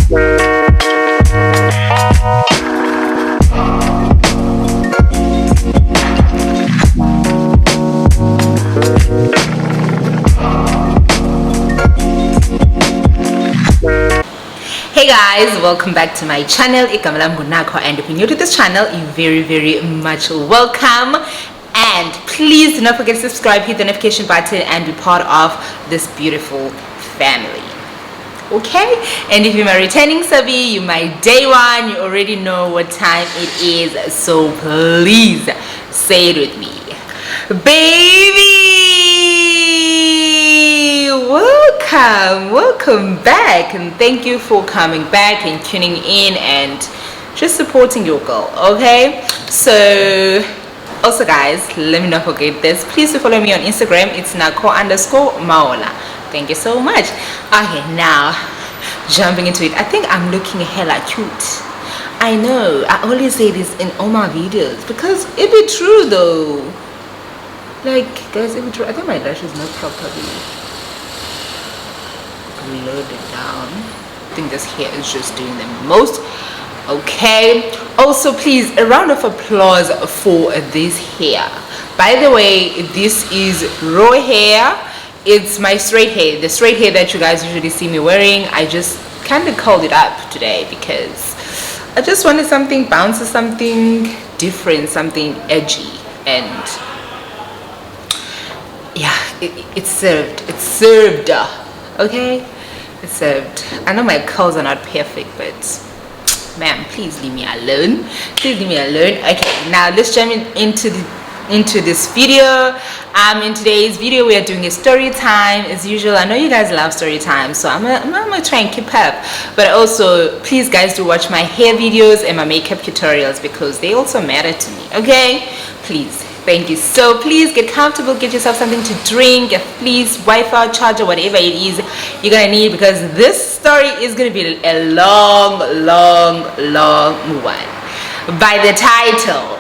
Hey guys, welcome back to my channel. Nakho, and if you're new to this channel, you're very much welcome. And please do not forget to subscribe, hit the notification button, and be part of this beautiful family. Okay? And if you're my returning subby, you're my day one, you already know what time it is. So please say it with me. Baby, welcome back, and thank you for coming back and tuning in and just supporting your girl. Okay, so also guys, let me not forget this, please do follow me on Instagram. It's Nakho_Mahola. Thank you so much. Okay, now jumping into it, I think I'm looking hella cute. I know I always say this in all my videos because it be true though. Like guys, it be true. I think my lashes not properly loaded down. I think this hair is just doing the most. Okay, also please a round of applause for this hair. By the way, this is raw hair. It's my straight hair, the straight hair that you guys usually see me wearing. I just kind of called it up today because I just wanted something bouncy, something different, something edgy, and yeah, it's served. Okay, it's served. I know my curls are not perfect, but ma'am, please leave me alone. Please leave me alone. Okay, now let's jump into this video. In today's video we are doing a story time as usual. I know you guys love story time, so I'm gonna try and keep up, but also please guys do watch my hair videos and my makeup tutorials because they also matter to me. Okay, please, thank you. So please get comfortable, get yourself something to drink, please, Wi-Fi, charger, whatever it is you're gonna need, because this story is gonna be a long one. By the title,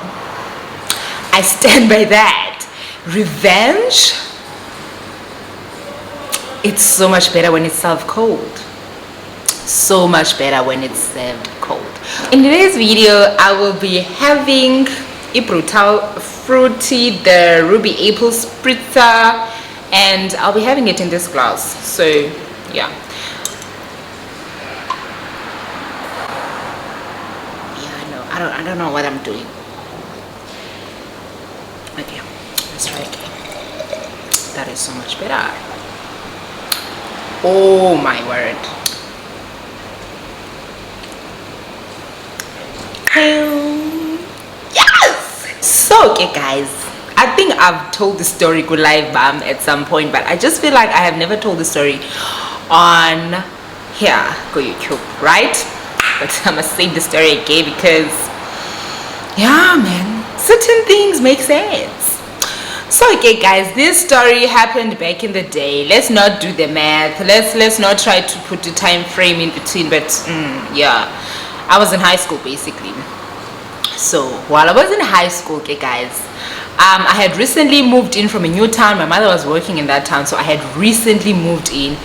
I stand by that. Revenge, it's so much better when it's served cold. So much better when it's served cold. In today's video, I will be having a brutal fruity, the ruby apple spritzer, and I'll be having it in this glass. So yeah, I don't know what I'm doing. Okay, let's try it. That is so much better. Oh my word. Yes! So okay guys, I think I've told the story good live bam at some point, but I just feel like I have never told the story on here go YouTube, right? But I'm gonna say the story again because yeah man, certain things make sense. So okay guys, this story happened back in the day. Let's not do the math, let's not try to put the time frame in between, but yeah, I was in high school basically. So while I was in high school, okay guys, I had recently moved in from a new town. My mother was working in that town, so I had recently moved in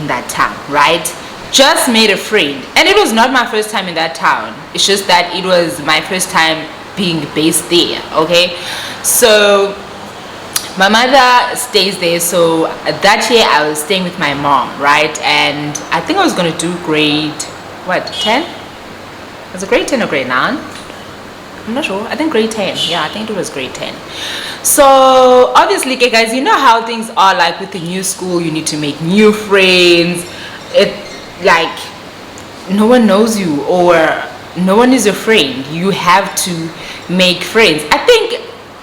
that town, right? Just made a friend, and it was not my first time in that town. It's just that it was my first time being based there. Okay, so my mother stays there, so that year I was staying with my mom, right? And I think I was gonna do grade 10? Was it grade 10 or grade 9? I'm not sure. I think grade 10. Yeah, I think it was grade 10. So obviously, okay guys, you know how things are like with the new school. You need to make new friends. It like no one knows you or no one is your friend. You have to make friends. I think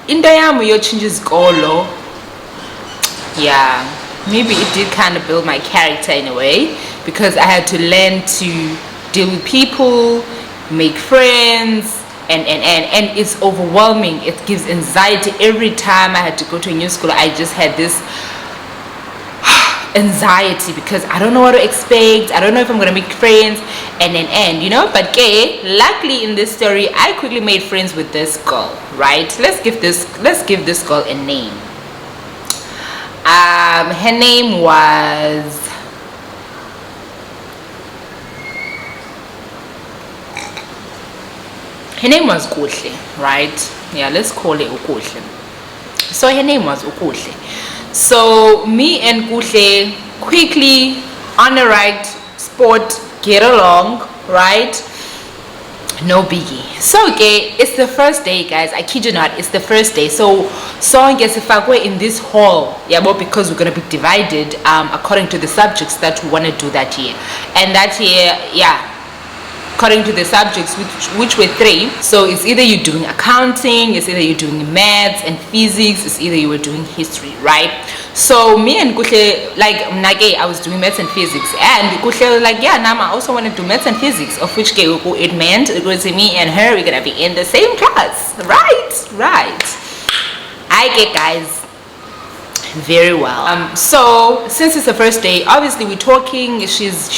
in Diamo your changes go low. Yeah, maybe it did kind of build my character in a way because I had to learn to deal with people, make friends, and it's overwhelming. It gives anxiety every time I had to go to a new school. I just had this anxiety because I don't know what to expect. I don't know if I'm gonna make friends, and you know. But luckily in this story, I quickly made friends with this girl. Right? Let's give this girl a name. Her name was Her name was Kuhle, right? Yeah, let's call it Ukuhle. So her name was Ukuhle. So me and Kuhle quickly on the right spot get along, right? No biggie. So okay, it's the first day, guys. I kid you not, it's the first day. So gets if I we're in this hall, yeah, but because we're gonna be divided according to the subjects that we want to do that year. And that year, yeah, according to the subjects which were 3. So it's either you're doing accounting, it's either you're doing maths and physics, it's either you were doing history, right? So me and Kuhle, like Nage, I was doing maths and physics, and Kuhle was like, yeah, Nama, I also want to do maths and physics, of which it meant it was me and her, we're gonna be in the same class, right? I get, guys, very well. So since it's the first day, obviously we're talking. She's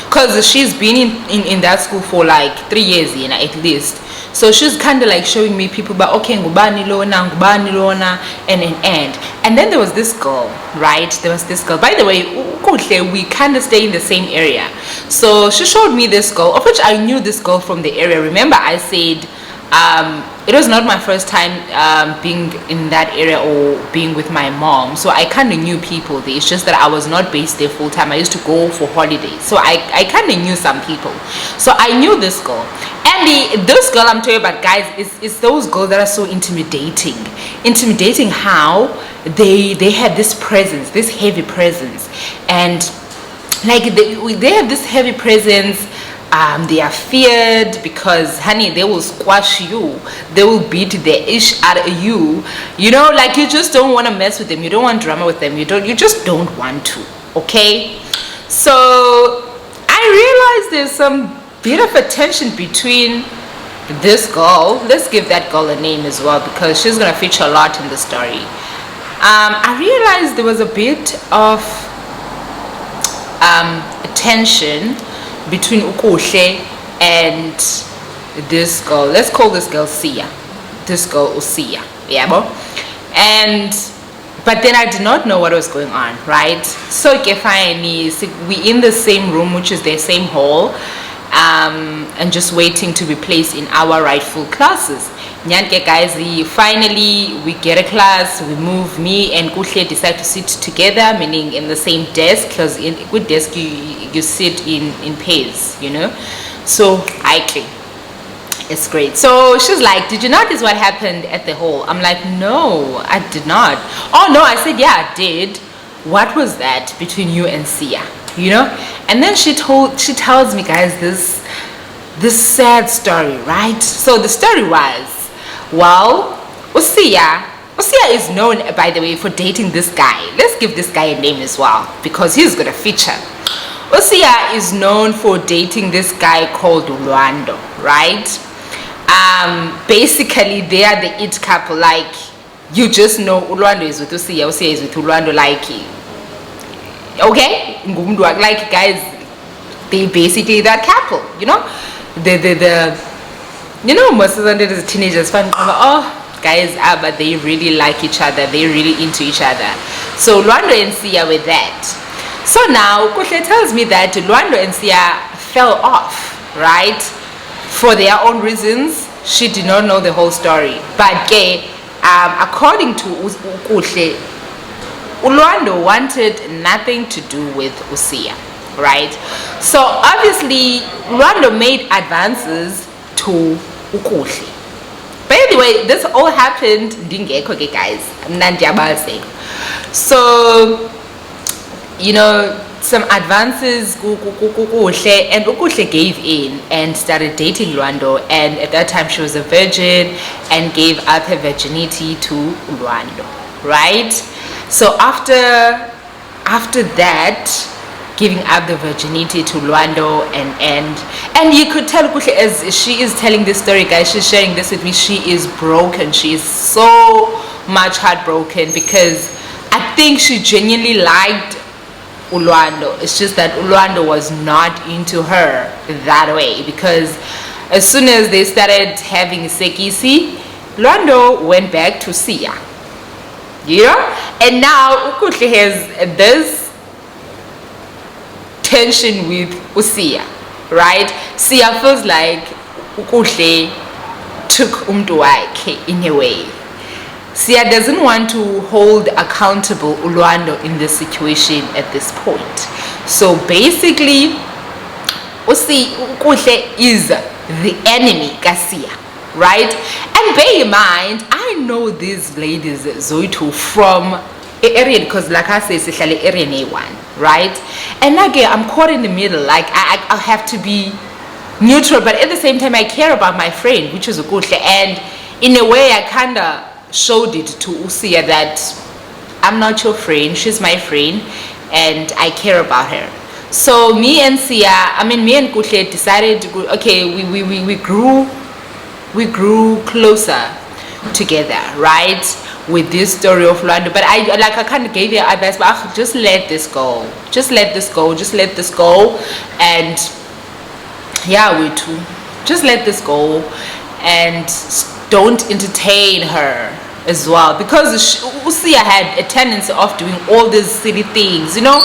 because she's been in that school for like 3 years, you know, at least. So she's kind of like showing me people, but okay, ngubani lona, and then there was this girl, right? There was this girl. By the way, we kind of stay in the same area. So she showed me this girl, of which I knew this girl from the area. Remember, I said it was not my first time being in that area or being with my mom, so I kind of knew people there. It's just that I was not based there full time. I used to go for holidays, so I kind of knew some people. So I knew this girl, and this girl I'm talking about, guys, is those girls that are so intimidating. How they have this presence, this heavy presence, and like they have this heavy presence. They are feared because, honey, they will squash you, they will beat the ish out of you, you know, like you just don't want to mess with them, you don't want drama with them, you just don't want to, okay? So I realized there's some bit of a tension between this girl. Let's give that girl a name as well, because she's gonna feature a lot in the story. I realized there was a bit of tension between Ukuhle and this girl. Let's call this girl Sia. This girl Usia. Yeah, but then I did not know what was going on, right? So we in the same room, which is the same hall, and just waiting to be placed in our rightful classes. Nyanke, guys, finally we get a class, we move. Me and Kuhle decide to sit together, meaning in the same desk, because in a good desk you sit in pairs, you know. So it's great. So she's like, did you notice what happened at the hall? I'm like, no, I did not. Oh no, I said, yeah, I did. What was that between you and Sia, you know? And then she tells me, guys, this sad story, right? So the story was, well, Usia is known, by the way, for dating this guy. Let's give this guy a name as well, because he's gonna feature. Usia is known for dating this guy called Ulwando, right? Basically they are the it couple. Like, you just know Ulwando is with Usia is with Ulwando, like, okay, like, guys, they basically that couple, you know. You know, most of them as teenagers find, oh guys, but they really like each other, they're really into each other. So Lwando and Sia with that. So now Kuhle tells me that Lwando and Sia fell off, right, for their own reasons. She did not know the whole story, but according to Kuhle, Lwando wanted nothing to do with Usia, right? So obviously Lwando made advances to Ukuhle. By the way, this all happened ndingekho, guys. So, you know, some advances Ukuhle, and Ukuhle gave in and started dating Lwando, and at that time she was a virgin and gave up her virginity to Lwando, right? So after that, giving up the virginity to Lwando, and you could tell Kuhle, as she is telling this story, guys, she's sharing this with me, she is broken. She is so much heartbroken, because I think she genuinely liked Lwando. It's just that Lwando was not into her that way, because as soon as they started having sekisi, Lwando went back to Sia, you know. And now Kuhle has this tension with Usia, right? Sia feels like Ukuhle took umntu wakhe in a way. Sia doesn't want to hold accountable Ulwando in this situation at this point. So basically, Kuhle is the enemy Kasia, right? And bear in mind, I know these ladies Zoitu from area, because like I say, it's area A1, right? And again, I'm caught in the middle. Like I have to be neutral, but at the same time I care about my friend, which is Kuhle, and in a way I kinda showed it to Usia that I'm not your friend, she's my friend, and I care about her. So me and Kuhle decided, okay, we grew closer together, right, with this story of Lwando. But I kind of gave you advice, but just let this go, just let this go, and yeah, we too, just let this go, and don't entertain her as well, because Usia had a tendency of doing all these silly things, you know.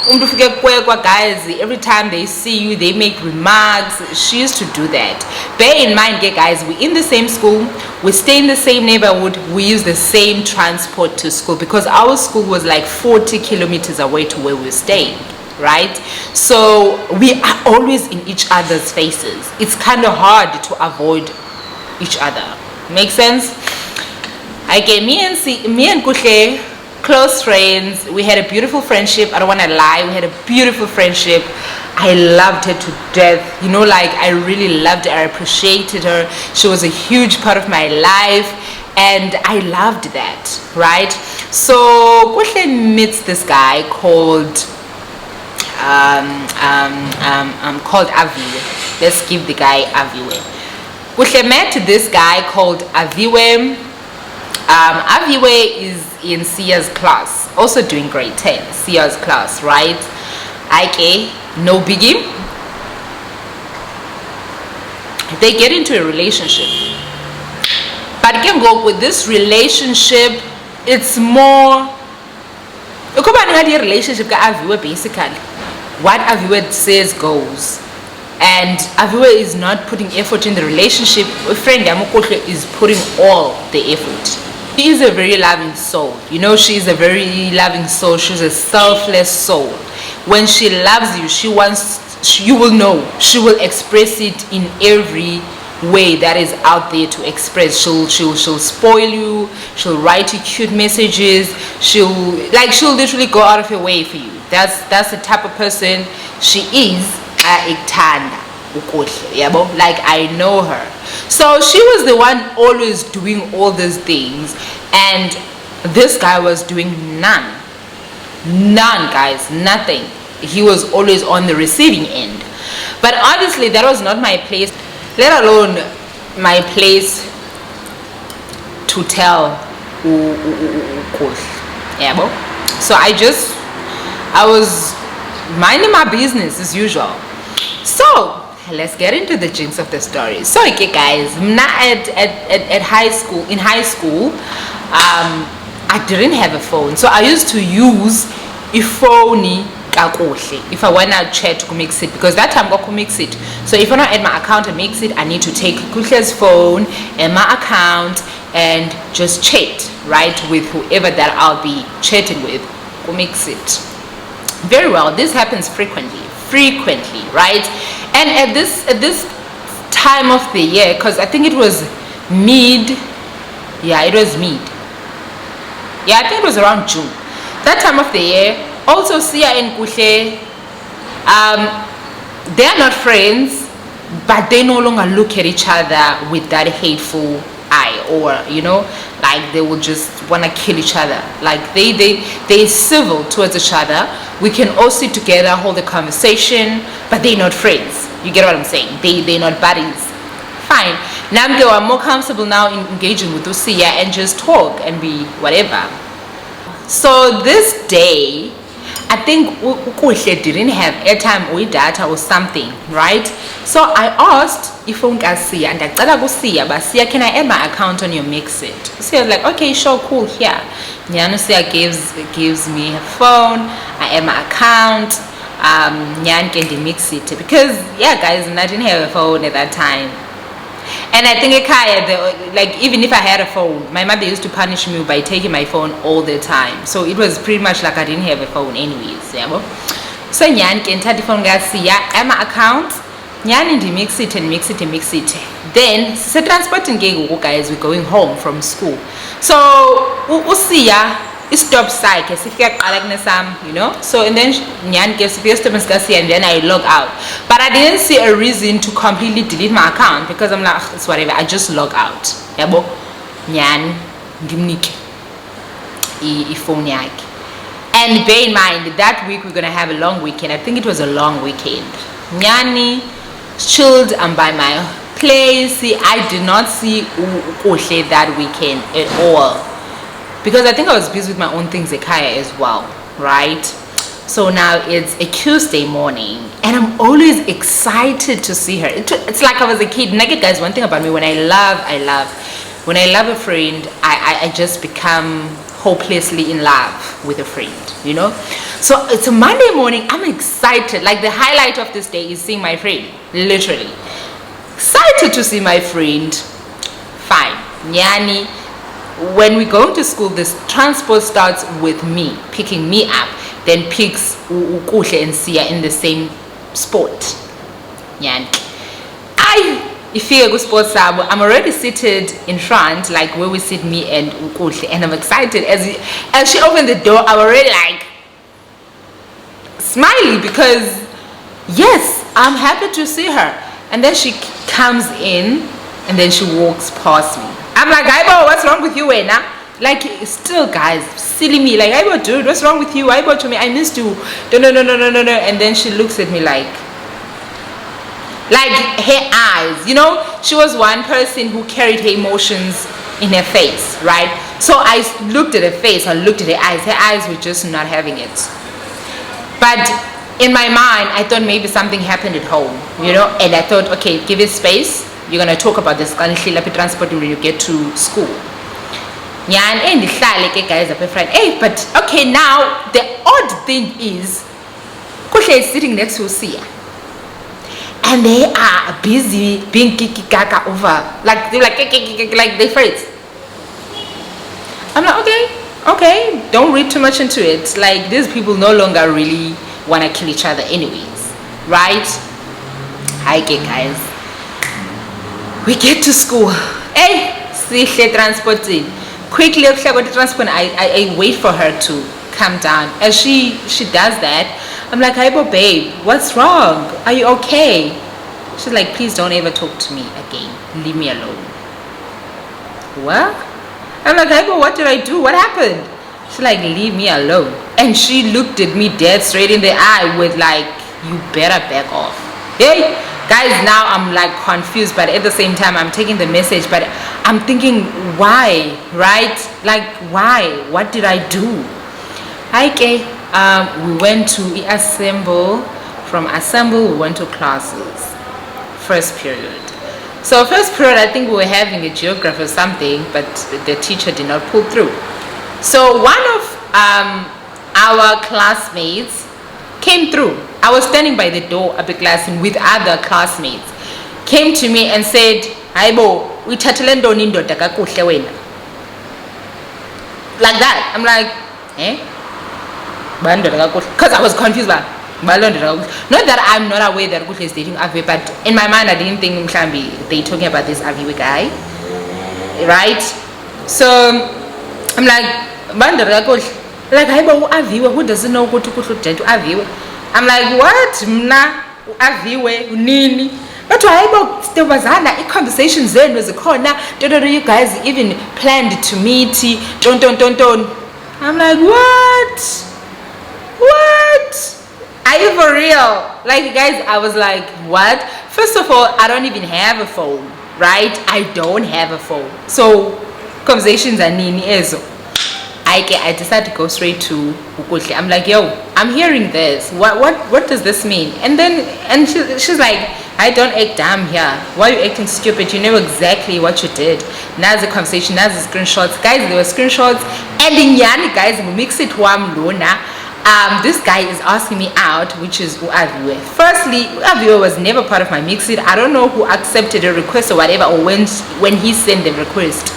Guys, every time they see you, they make remarks. She used to do that. Bear in mind, guys, we're in the same school, we stay in the same neighborhood, we use the same transport to school, because our school was like 40 kilometers away to where we're staying, right? So we are always in each other's faces. It's kind of hard to avoid each other. Make sense? Okay, me and Kuhle, close friends. We had a beautiful friendship. I don't want to lie, we had a beautiful friendship. I loved her to death, you know, like I really loved her, I appreciated her. She was a huge part of my life, and I loved that, right? So Kuhle meets this guy called Aviwe. Let's give the guy Aviwe. Kuhle met this guy called Aviwe. Aviwe is in Sia's class, also doing grade 10, Sia's class, right? Okay, no biggie. They get into a relationship, but again, go with this relationship, it's more a relationship with Aviwe. Basically, what Aviwe says goes, and Aviwe is not putting effort in the relationship. A friend Yamukohle is putting all the effort. She is a very loving soul, you know. She is a very loving soul. She's a selfless soul. When she loves you, you will know, she will express it in every way that is out there to express. She'll spoil you, she'll write you cute messages, she'll literally go out of her way for you. That's the type of person she is. Like I know her. So she was the one always doing all these things, and this guy was doing none, guys, nothing. He was always on the receiving end. But obviously that was not my place, let alone my place to tell. So I was minding my business as usual. So let's get into the jinx of the story. So okay guys, at high school, I didn't have a phone, so I used to use a phone if I want to chat to mixit, because that time got mixit. So if I want to add my account and mixit, I need to take Kuhle's phone and my account and just chat, right, with whoever that I'll be chatting with. Mixit. Very well, this happens frequently, right? And at this time of the year, because I think it was mid, I think it was around June, that time of the year. Also Sia and Kuhle, they are not friends, but they no longer look at each other with that hateful eye, or you know, like they will just want to kill each other. Like they're civil towards each other. We can all sit together, hold a conversation, but they're not friends. You get what I'm saying? They're not buddies. Fine. Now I'm more comfortable now in engaging with Usia and just talk and be whatever. So this day, I think Kuhle didn't have airtime or data or something, right? So I asked if Sia, and I told Sia, but Sia, can I add my account on your mixit? Sia was like, okay, sure, cool, here. Nyano Sia gives me her phone, I add my account, Nyan can mix it, because yeah guys, I didn't have a phone at that time. And I think like even if I had a phone, my mother used to punish me by taking my phone all the time. So it was pretty much like I didn't have a phone anyways. Yeah. So nyani ke nthatha ifone ngasiya ama accounts nyani ndi mix it. Then se transporting ke guys, we're going home from school. So usiya stop sakhe sifika qala kunesam, you know. So and then nyani ke sifika stop ngasiya and then I log out. But I didn't see a reason to completely delete my account because I'm like it's whatever, I just log out. Yabo nyani ngimnike ifone yakhe. And bear in mind that week we're gonna have a long weekend. I think it was a long weekend. Nyani chilled and by my place. I did not see Ukoshe that weekend at all because I think I was busy with my own things at Kaya as well, right? So now it's a Tuesday morning and I'm always excited to see her. It's like I was a kid. Naked guys, one thing about me, when I love a friend, I just become hopelessly in love with a friend, you know. So it's a Monday morning, I'm excited. Like the highlight of this day is seeing my friend, literally excited to see my friend. Fine, nyani, when we go to school, this transport starts with me picking me up, then picks Ukoshe and Sia in the same spot. Nyani, I'm already seated in front, like where we sit, me and Ukoshe, and I'm excited. As she opened the door, I'm already like smiling because yes, I'm happy to see her. And then she comes in and then she walks past me. I'm like, Aibo, what's wrong with you, Wena? Like, still guys, silly me, like, Aibo, dude, what's wrong with you? Aibo, to me, I missed you. No. And then she looks at me like her eyes, you know, she was one person who carried her emotions in her face, right? So I looked at her face, I looked at her eyes were just not having it. But in my mind, I thought maybe something happened at home, you know, and I thought, okay, give it space, you're going to talk about this transport when you get to school. Yeah, and the guys are friend. Hey, but okay, now the odd thing is Kusha is sitting next to Sia. And they are busy being kiki kaka over, like they're like they friends. I'm like, okay, don't read too much into it. Like these people no longer really want to kill each other anyways, right? Okay guys, we get to school. Hey, see transporting. Quickly up the transport. I wait for her to come down. As she does that, I'm like, hey babe, what's wrong? Are you okay? She's like, please don't ever talk to me again. Leave me alone. What? I'm like, hey, what did I do? What happened? She's like, leave me alone. And she looked at me dead straight in the eye with like, you better back off. Hey, guys, now I'm like confused, but at the same time, I'm taking the message, but I'm thinking, why, right? Like, why? What did I do? Okay, we went to assemble. From assemble, we went to classes. First period. So first period, I think we were having a geography or something, but the teacher did not pull through. So one of our classmates came through. I was standing by the door of the class with other classmates. Came to me and said, Aibo, we like that. I'm like, eh? Because I was confused about not that I'm not aware that Kusha is dating Avi, but in my mind I didn't think they talking about this Avi guy, right? So I'm like, Avi, who doesn't know who to date to Avi? I'm like, what? Mna Avi nini? But there was a conversation then was a corner. You guys even planned to meet. Don't. I'm like, what? Are you for real? Like guys, I was like, what? First of all, I don't even have a phone, right? I don't have a phone. So conversations are nini ezo. I decided to go straight to Ukoshe. I'm like, yo, I'm hearing this. What does this mean? And she's like, I don't act dumb here. Why are you acting stupid? You know exactly what you did. Now the conversation, now the screenshots. Guys, there were screenshots. And in Yani, guys, we mix it one lona. this guy is asking me out, which is Uaviwe. Firstly, Uaviwe was never part of my mixit. I don't know who accepted a request or whatever, or when he sent the request.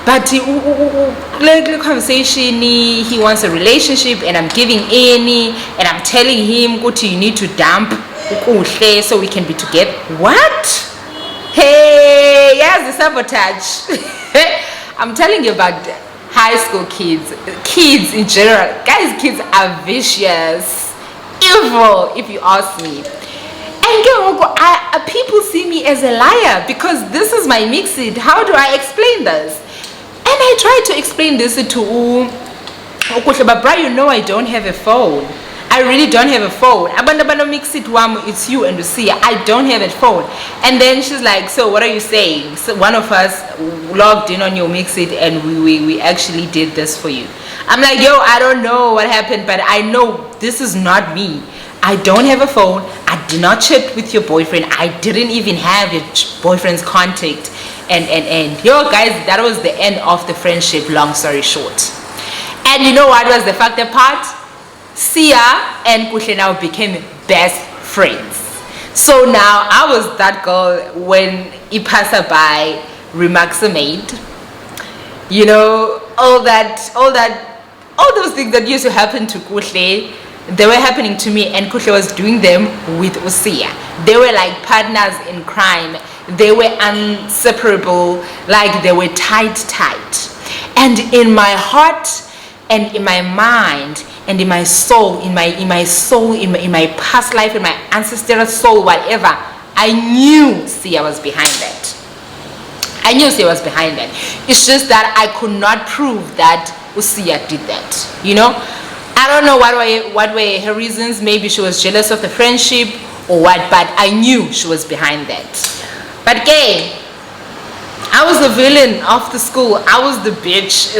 But the conversation, he wants a relationship, and I'm giving in, and I'm telling him, you need to dump so we can be together. What? Hey, yes, the sabotage. I'm telling you about high school kids in general. Guys, kids are vicious, evil, if you ask me. And people see me as a liar because this is my mixit. How do I explain this? And I tried to explain this to but bro, you know I don't have a phone. I really don't have a phone. It's you and Lucia. I don't have a phone. And then she's like, so what are you saying? So one of us logged in on your mixit and we actually did this for you. I'm like, yo, I don't know what happened, but I know this is not me. I don't have a phone. I did not chat with your boyfriend. I didn't even have your boyfriend's contact. And yo guys, that was the end of the friendship, long story short. And you know what was the factor part? Sia and Kuhle now became best friends. So now I was that girl when Ipasa remarks are made. You know, all those things that used to happen to Kuhle, they were happening to me, and Kuhle was doing them with Usia. They were like partners in crime. They were inseparable, like they were tight. And in my heart and in my mind and in my soul, in my past life, in my ancestral soul, whatever, I knew Sia was behind that. I knew Sia was behind that. It's just that I could not prove that Sia did that. You know, I don't know what were her reasons. Maybe she was jealous of the friendship or what, but I knew she was behind that. But gay, I was the villain of the school. I was the bitch.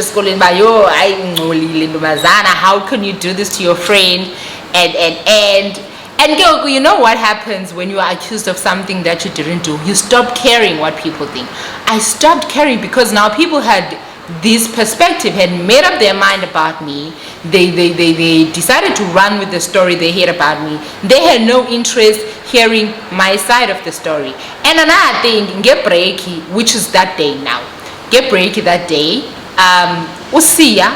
How can you do this to your friend? And you know what happens when you are accused of something that you didn't do? You stop caring what people think. I stopped caring because now people had this perspective, had made up their mind about me. They decided to run with the story they heard about me. They had no interest hearing my side of the story. And another thing, get breaky, which is that day now. Get breaky that day. Usia,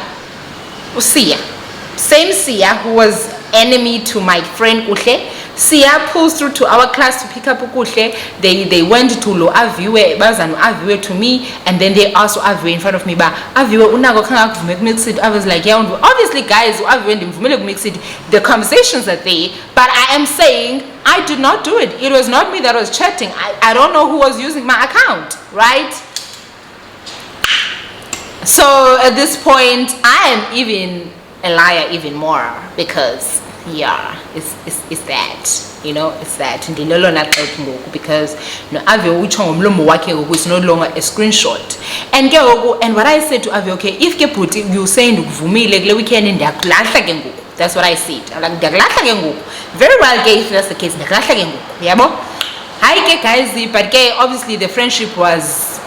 same Sia who was enemy to my friend Kuhle. Sia pulls through to our class to pick up Kuhle. They went to Lo Aviwe, Bazan Aviwe to me, and then they asked Aviwe in front of me, but Aviwe unago kanga mixit. I was like, yeah, obviously guys, Aviwe mixit. The conversations are there, but I am saying I did not do it. It was not me that was chatting. I don't know who was using my account, right? So at this point, I am even a liar even more because yeah, it's that, you know, it's that. Because no Ave it's no longer a screenshot. And what I said to Ave, okay, if you saying we can in that's what I said. I'm like, very well, gay, if that's the case. Hi, guys, but gay, obviously the friendship was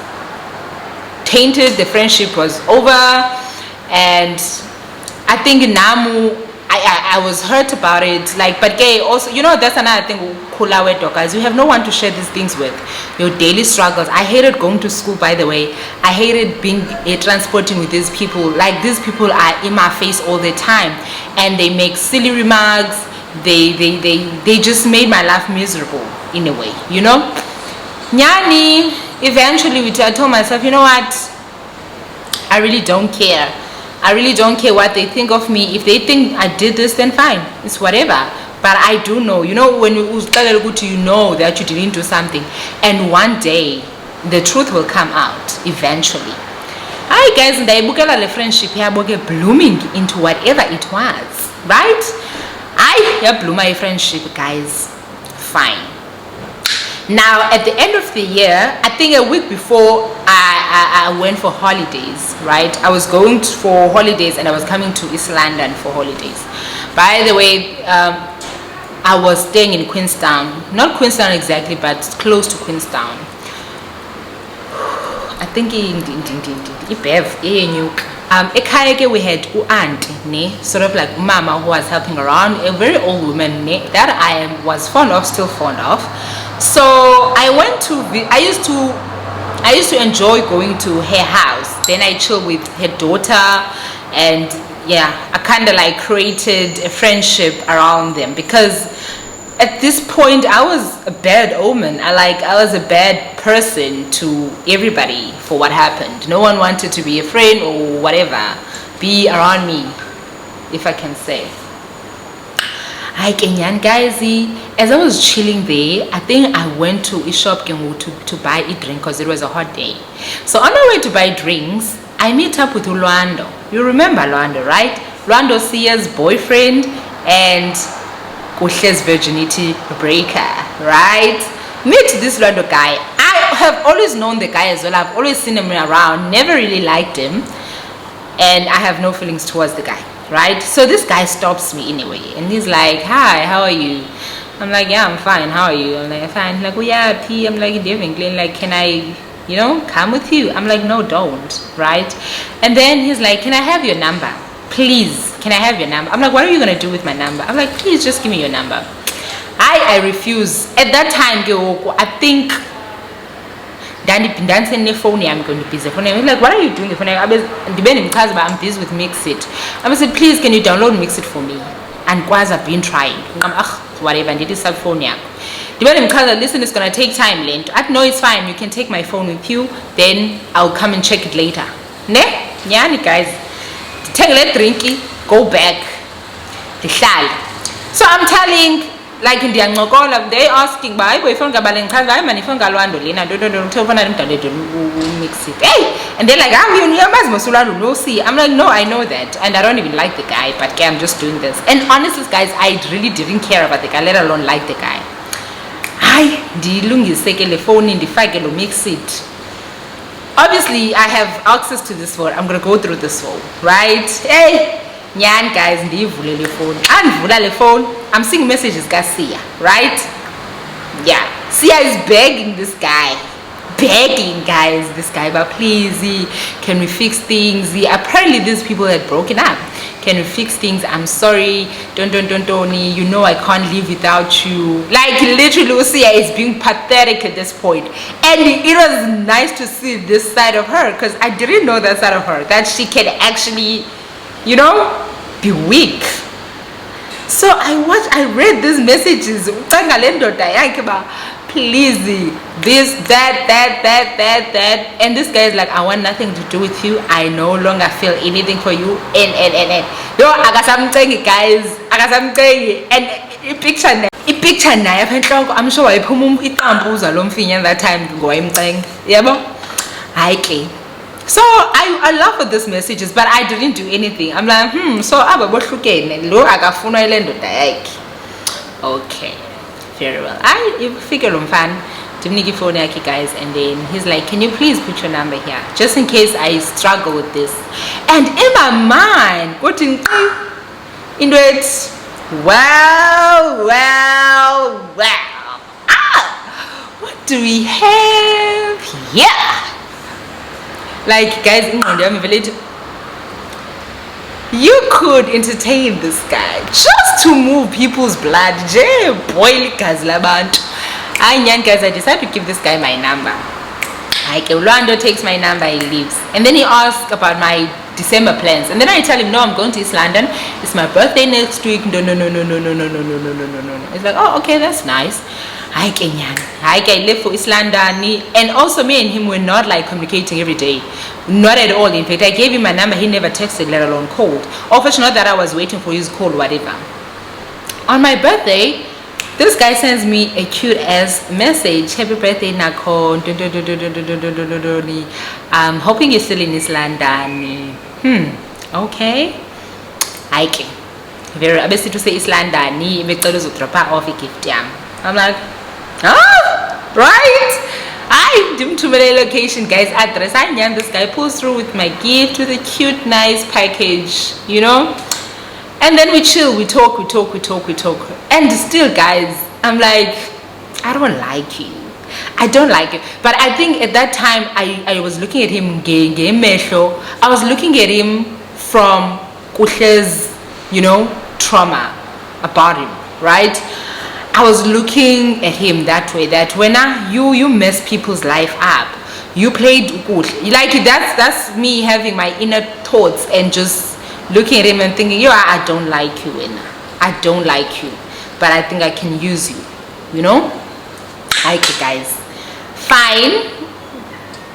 tainted, the friendship was over, and I think Namu, I was hurt about it. Like, but gay, also, you know, that's another thing, guys. You have no one to share these things with. Your daily struggles. I hated going to school, by the way. I hated being transporting with these people. Like, these people are in my face all the time, and they make silly remarks. They just made my life miserable in a way, you know. Nyani, eventually I told myself, you know what, I really don't care. I really don't care what they think of me. If they think I did this, then fine, it's whatever. But I do know, you know, when you know that you didn't do something, and one day the truth will come out eventually. Hi guys, and I book a friendship here blooming into whatever it was, right? I bloom my friendship, guys. Fine. Now at the end of the year, I think a week before I went for holidays, right? I was going for holidays and I was coming to East London for holidays. By the way, I was staying in Queenstown. Not Queenstown exactly, but close to Queenstown. I think Ekhaya we had aunt, sort of like mama who was helping around, a very old woman that I was fond of, still fond of. So I went to I used to enjoy going to her house. Then I chill with her daughter, and yeah, I kind of like created a friendship around them, because at this point I was a bad omen. I was a bad person to everybody for what happened. No one wanted to be a friend or whatever, be around me, if I can say. Hi Kenyan guys, as I was chilling there, I think I went to a shop to buy a drink because it was a hot day. So on my way to buy drinks, I meet up with Luando. You remember Luando, right? Luando Sia's boyfriend and Kushe's virginity breaker, right? Meet this Luando guy. I have always known the guy as well. I've always seen him around, never really liked him, and I have no feelings towards the guy, right? So this guy stops me anyway, and he's like, hi, how are you? I'm like, yeah, I'm fine, how are you? I'm like, fine. Like, oh yeah, P. I'm like, Devin, like, can I, come with you? I'm like, no, don't, right? And then he's like, can I have your number? Please, can I have your number? I'm like, what are you gonna do with my number? I'm like, please just give me your number. I refuse. At that time, I think dancing the phone, I'm going to be busy. I'm like, what are you doing? I'm busy with Mixit. I said, please, can you download Mixit for me? And guys, I've been trying. Whatever, and did this phone. Listen, it's gonna take time, Lent. I know it's fine. You can take my phone with you. Then I'll come and check it later. Ne? Yeah, guys. Take a little drinky, go back. So I'm telling, like in the Angola, they asking, "Why boyfriend gabaling kaza? My phone galwando lena don't mix it." Hey, and they're like, no see. I'm like, no, I know that, and I don't even like the guy, but okay, I'm just doing this. And honestly, guys, I really didn't care about the guy, let alone like the guy. I the phone in the file mix it. Obviously, I have access to this phone. I'm gonna go through this phone, right? Hey, nyan guys, ndivule phone. And the phone. I'm seeing messages, guys. Sia, right? Yeah, Sia is begging this guy, guys, this guy, but please, can we fix things? Apparently, these people had broken up. Can we fix things? I'm sorry. Don't, you know I can't live without you. Like, literally, Lucia is being pathetic at this point. And it was nice to see this side of her, because I didn't know that side of her, that she can actually, be weak. So I read these messages. Please, this, that. And this guy is like, I want nothing to do with you. I no longer feel anything for you. And. Yo, I got something, guys. And a picture now. I'm sure I put that time going. Yeah, so I laugh at these messages, but I didn't do anything. I'm like, so okay, very well. I figure on fan phone guys, and then he's like, can you please put your number here, just in case I struggle with this. And in my mind, what into it? Well. What do we have here? Like, guys, in Mondial Village, you could entertain this guy just to move people's blood. Boy, guys, I decided to give this guy my number. Like, Orlando takes my number, he leaves. And then he asks about my December plans. And then I tell him, no, I'm going to East London. It's my birthday next week. No. It's like, oh, okay, that's nice. Hi Kenyan. I live for East London. And also me and him were not like communicating every day. Not at all. In fact, I gave him my number. He never texted, let alone called. Obviously, not that I was waiting for his call, whatever. On my birthday, this guy sends me a cute ass message. Happy birthday, Nakho. I'm hoping you're still in East London. Okay. Ike. Very obviously to say East London. I'm like, right? I didn't to my location, guys, address. I knew this guy pulls through with my gift, with a cute, nice package, And then we chill, we talk. And still, guys, I'm like, I don't like you. I don't like it. But I think at that time I was looking at him I was looking at him from Kuhle's, trauma about him, right? I was looking at him that way, that when you mess people's life up, you played good. Like that's me having my inner thoughts and just looking at him and thinking, I don't like you, and I don't like you, but I think I can use you, Okay, guys, fine.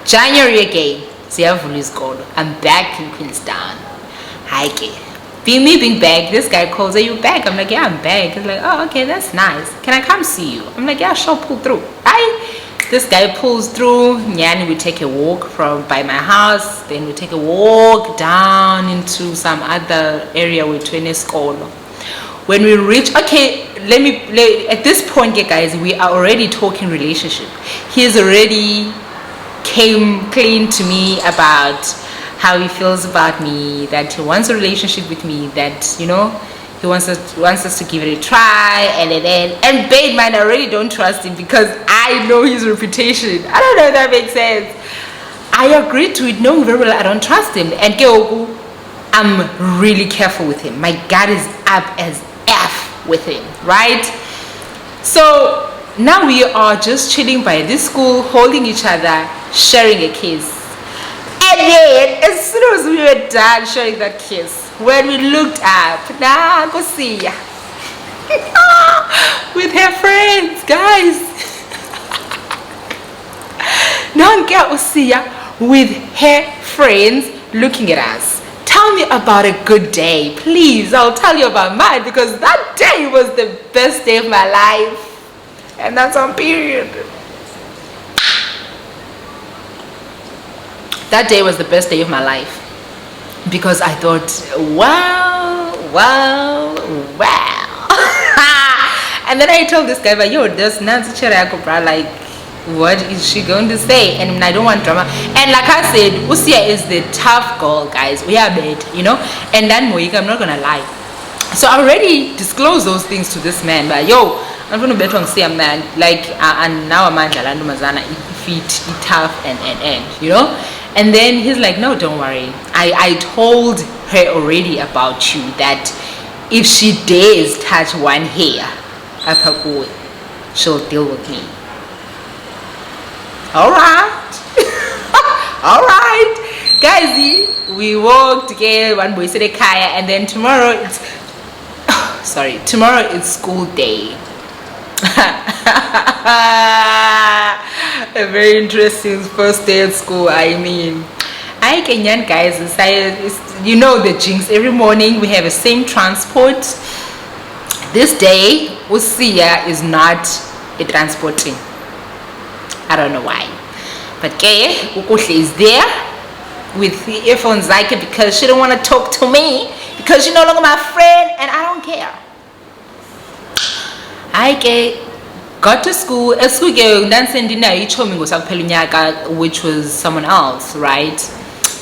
January again. I'm back in Queenstown. Okay. Me being back, this guy calls, are you back? I'm like, yeah, I'm back. He's like, oh, okay, that's nice. Can I come see you? I'm like, yeah, sure, pull through. This guy pulls through. Nyani, we take a walk by my house. Then we take a walk down into some other area with Twene School. When we reach, okay, at this point, guys, we are already talking relationship. He's already came clean to me about how he feels about me, that he wants a relationship with me, that he wants us to give it a try, and babe, man, I really don't trust him because I know his reputation. I don't know if that makes sense. I agreed to it knowing very well I don't trust him, and I'm really careful with him. My guard is up as F with him, right? So now we are just chilling by this school, holding each other, sharing a kiss. And then, as soon as we were done sharing that kiss, when we looked up, go see ya. With her friends, guys. Go see ya with her friends looking at us. Tell me about a good day, please. I'll tell you about mine because that day was the best day of my life. And that's on period. That day was the best day of my life because I thought, wow. And then I told this guy, but there's Nancy Cherako, like, what is she going to say? And I don't want drama. And like I said, Usia is the tough girl, guys. We are bad, And then Moika, I'm not gonna lie. So I already disclosed those things to this man, but I'm gonna bet on say man, like, and now I'm Mazana, feet, tough, and And then he's like, no, don't worry. I told her already about you that if she dares touch one hair, she'll deal with me. All right. All right. Guys, we walked together, one boy said a kaya, and then tomorrow it's school day. A very interesting first day at school. I Kenyan guys, the jinx. Every morning we have the same transport. This day Usia is not a transporting. I don't know why, but Ukuhle is there with the earphones because she don't want to talk to me because she's no longer my friend and I don't care. Got to school. At school, which was someone else, right?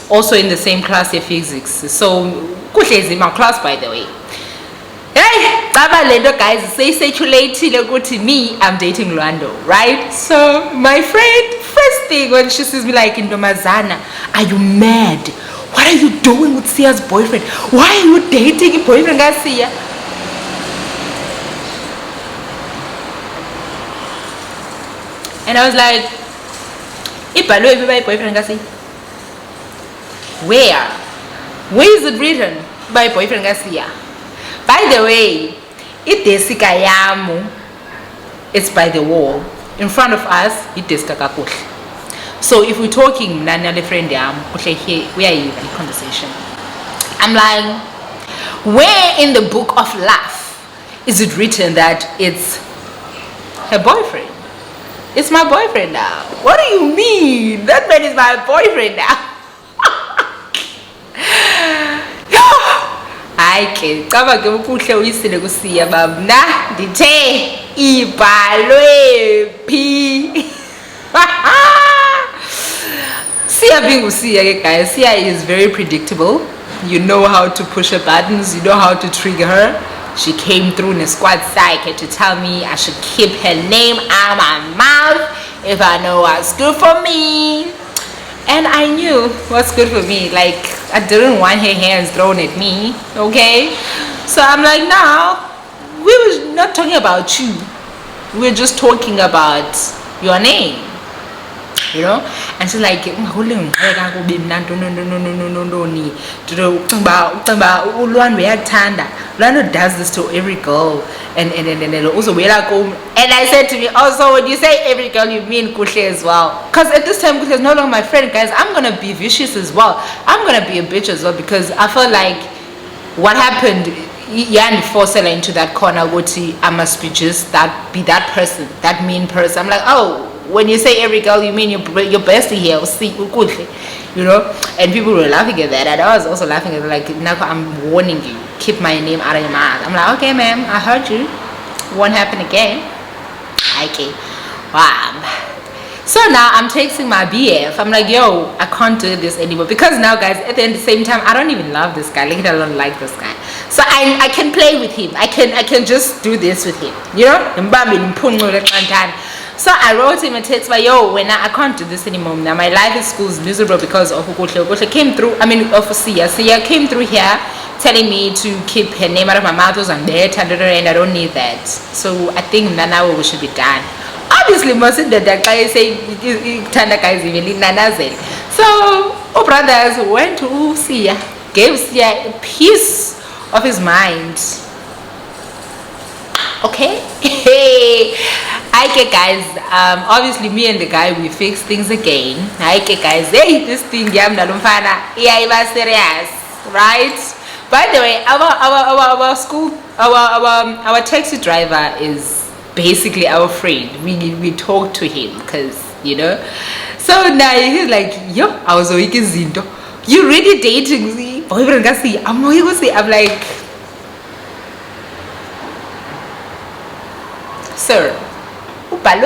Also in the same class of physics. So, Kuhle is in my class, by the way. Hey, guys, say circulated to me. I'm dating Luando, right? So, my friend, first thing when she sees me like in Domazana, are you mad? What are you doing with Sia's boyfriend? Why are you dating a boyfriend, Garcia? And I was like, boyfriend, where is it written by boyfriend Garcia? By the way, it's by the wall. In front of us, so if we're talking, we are in conversation. I'm like, where in the book of life is it written that it's her boyfriend? It's my boyfriend now. What do you mean? That man is my boyfriend now. Guys, Sia is very predictable. You know how to push her buttons, you know how to trigger her. She came through in a squad psyche to tell me I should keep her name out of my mouth. if I know what's good for me. And I knew what's good for me. Like, I didn't want her hands thrown at me, okay? So I'm like, now, we were not talking about you. We're just talking about your name. You know? And she's like, Lando does this to every girl. And also and I said to me, also, when you say every girl, you mean Kushle as well. Because at this time, Kushle is no longer my friend, guys. I'm gonna be vicious as well. I'm gonna be a bitch as well, because I feel like what happened, Yan forced her into that corner. I must be just that person, that mean person. I'm like, oh, when you say every girl, you mean your bestie here, see, you know? And people were laughing at that, and I was also laughing at it, like, Nakho, I'm warning you, keep my name out of your mouth. I'm like, okay, ma'am, I heard you. Won't happen again. Okay, wow. So now I'm texting my BF. I'm like, yo, I can't do this anymore, because now, guys, at the same time, I don't even love this guy. Like, I don't like this guy. So I can play with him. I can just do this with him, you know? So I wrote him a text like, yo, I can't do this anymore. Now my life at school is miserable because of Ukoshe came through. I mean, of Sia. Sia came through here telling me to keep her name out of my mouth and and I don't need that. So I think now we should be done. Obviously, most of the guys say Tanda guys even Nanazel. So our brothers went to Sia, gave Sia a piece of his mind. Okay. Hey. Okay, guys, obviously me and the guy, we fix things again. Okay, guys, hey, this thing yeah, it was serious, right? By the way, our school, our taxi driver is basically our friend. We talk to him, because, you know. So now he's like, yo, I was Zinto. You really dating me? I'm like, sir. But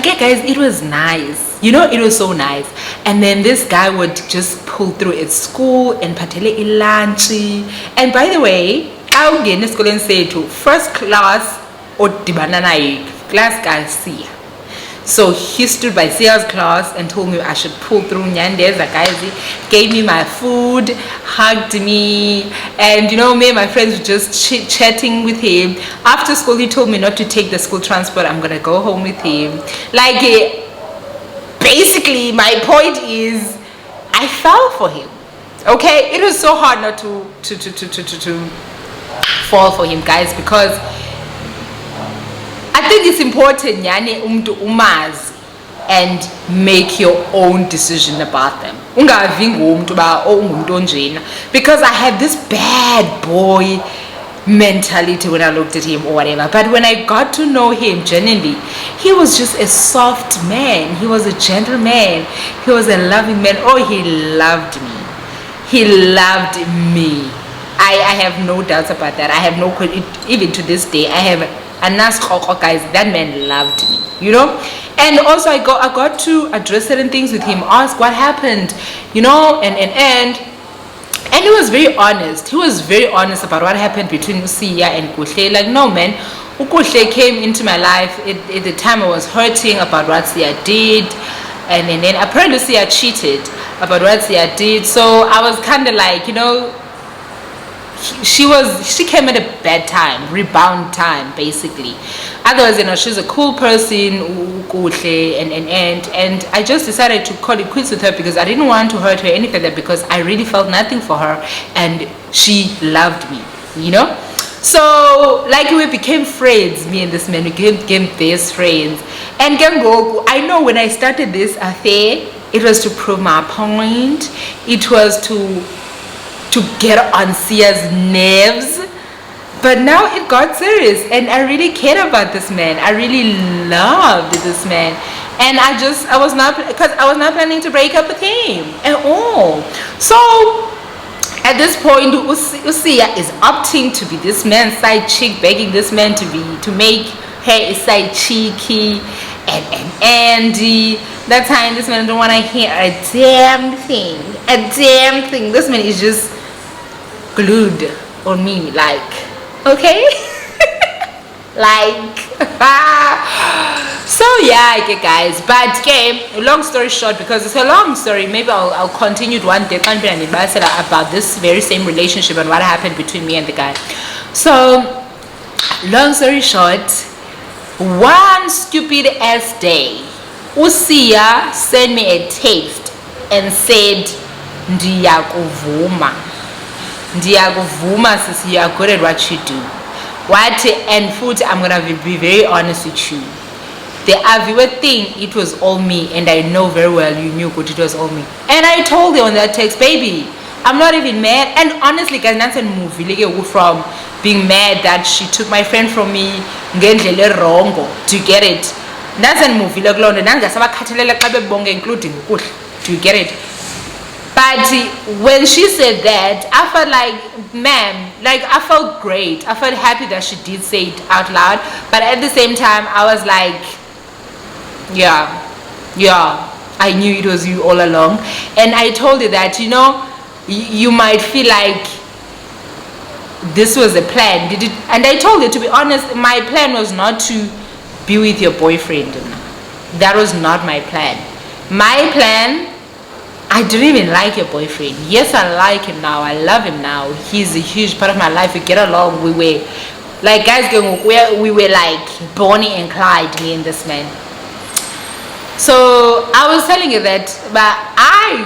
yeah, guys, it was nice, you know, it was so nice. And then this guy would just pull through at school and patele ilanchi. And by the way, I'll get in school and say to first class or dibanana class guy. So he stood by Sia's class and told me I should pull through Nyandes. Like, gave me my food, hugged me, and you know, me and my friends were just chatting with him. After school, he told me not to take the school transport. I'm gonna go home with him. Like, basically, my point is, I fell for him. Okay, it was so hard not to fall for him, guys, because I think it's important yani umntu umazi and make your own decision about them. Because I had this bad boy mentality when I looked at him or whatever. But when I got to know him genuinely, he was just a soft man. He was a gentleman. He was a loving man. Oh, he loved me. He loved me. I have no doubts about that. I have no, even to this day, I have. And that's guys, that man loved me, you know. And also I got to address certain things with him, ask what happened, you know, and he was very honest. He was very honest about what happened between Usia and Kushle. Like, no, man, Kushle came into my life at the time I was hurting about what Sia did, and then apparently Sia cheated about what Sia did. So I was kind of like, you know, she came at a bad time, rebound time, basically. Otherwise, you know, she's a cool person, and I just decided to call it quits with her because I didn't want to hurt her or anything like that, because I really felt nothing for her and she loved me, you know. So like we became friends, me and this man, we became best friends. And Gangoku, I know when I started this affair, it was to prove my point. It was to get on Sia's nerves, but now it got serious and I really cared about this man. I really loved this man, and I was not planning to break up with him at all. So at this point, Usia is opting to be this man's side chick, begging this man to make her a side cheeky, and Andy. That time this man don't want to hear a damn thing. This man is just glued on me, like, okay. Like, so yeah, okay guys, but okay, long story short, because it's a long story, maybe I'll continue it one day about this very same relationship and what happened between me and the guy. So long story short, one stupid ass day, Usia sent me a text and said, ndiyakuvuma sisi, you are good at what you do. What? And food, I'm gonna be very honest with you, the Aviwa thing, it was all me, and I know very well you knew good, it was all me. And I told you on that text, baby, I'm not even mad. And honestly guys, that's a movie from being mad that she took my friend from me, wrong, do you get it? That's a movie including, do you get it? But when she said that, I felt like, ma'am, like I felt great. I felt happy that she did say it out loud. But at the same time, I was like, yeah, I knew it was you all along. And I told her that, you know, you might feel like this was a plan. Did it? And I told her, to be honest, my plan was not to be with your boyfriend. That was not my plan. My plan, I didn't even like your boyfriend. Yes, I like him now. I love him now. He's a huge part of my life. We get along. We were like guys, we were like Bonnie and Clyde, me and this man. So I was telling you that, but I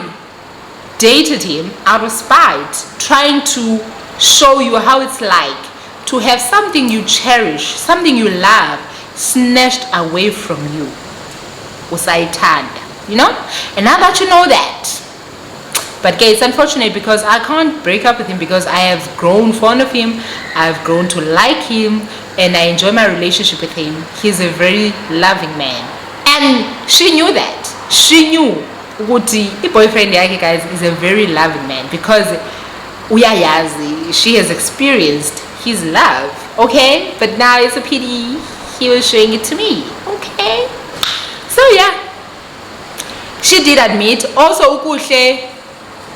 dated him out of spite, trying to show you how it's like to have something you cherish, something you love, snatched away from you. Usaitanda. You know, and now that you know that, but okay, it's unfortunate because I can't break up with him because I have grown fond of him, I've grown to like him, and I enjoy my relationship with him. He's a very loving man, and she knew that. She knew Uti, the boyfriend guys, is a very loving man because she has experienced his love, okay? But now it's a pity he was showing it to me, okay? So yeah, she did admit also ukuhle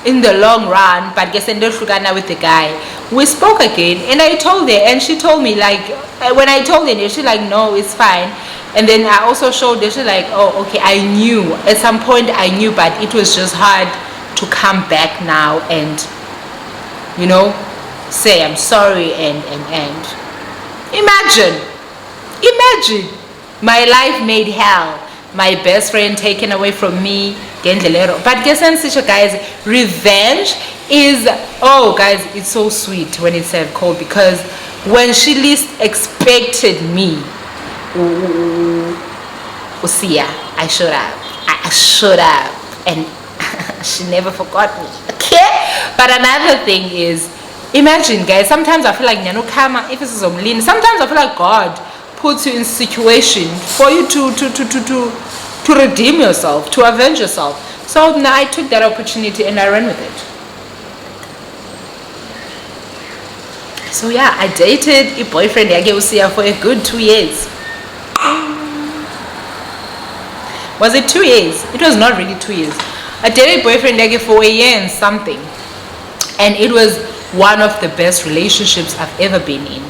in the long run, but guess endohlukana with the guy. We spoke again and I told her, and she told me, like, when I told her, she's like, no, it's fine. And then I also showed her, she's like, oh, okay, I knew at some point, I knew, but it was just hard to come back now and, you know, say I'm sorry. And imagine my life made hell, my best friend taken away from me. But guess guys, revenge is, oh guys, it's so sweet when it's served cold, because when she least expected me, Usia, I showed up and she never forgot me, okay? But another thing is, imagine guys, sometimes I feel like if it's sometimes I feel like God puts you in situation for you to redeem yourself, to avenge yourself. So now I took that opportunity and I ran with it. So yeah, I dated a boyfriend for a good 2 years. Was it 2 years? It was not really 2 years. I dated a boyfriend for a year and something, and it was one of the best relationships I've ever been in.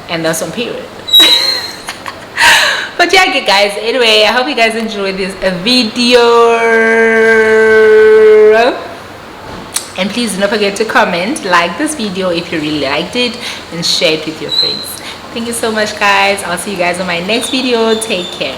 And that's on period. But yeah, okay guys, anyway, I hope you guys enjoyed this video, and please don't forget to comment, like this video if you really liked it, and share it with your friends. Thank you so much guys. I'll see you guys on my next video. Take care.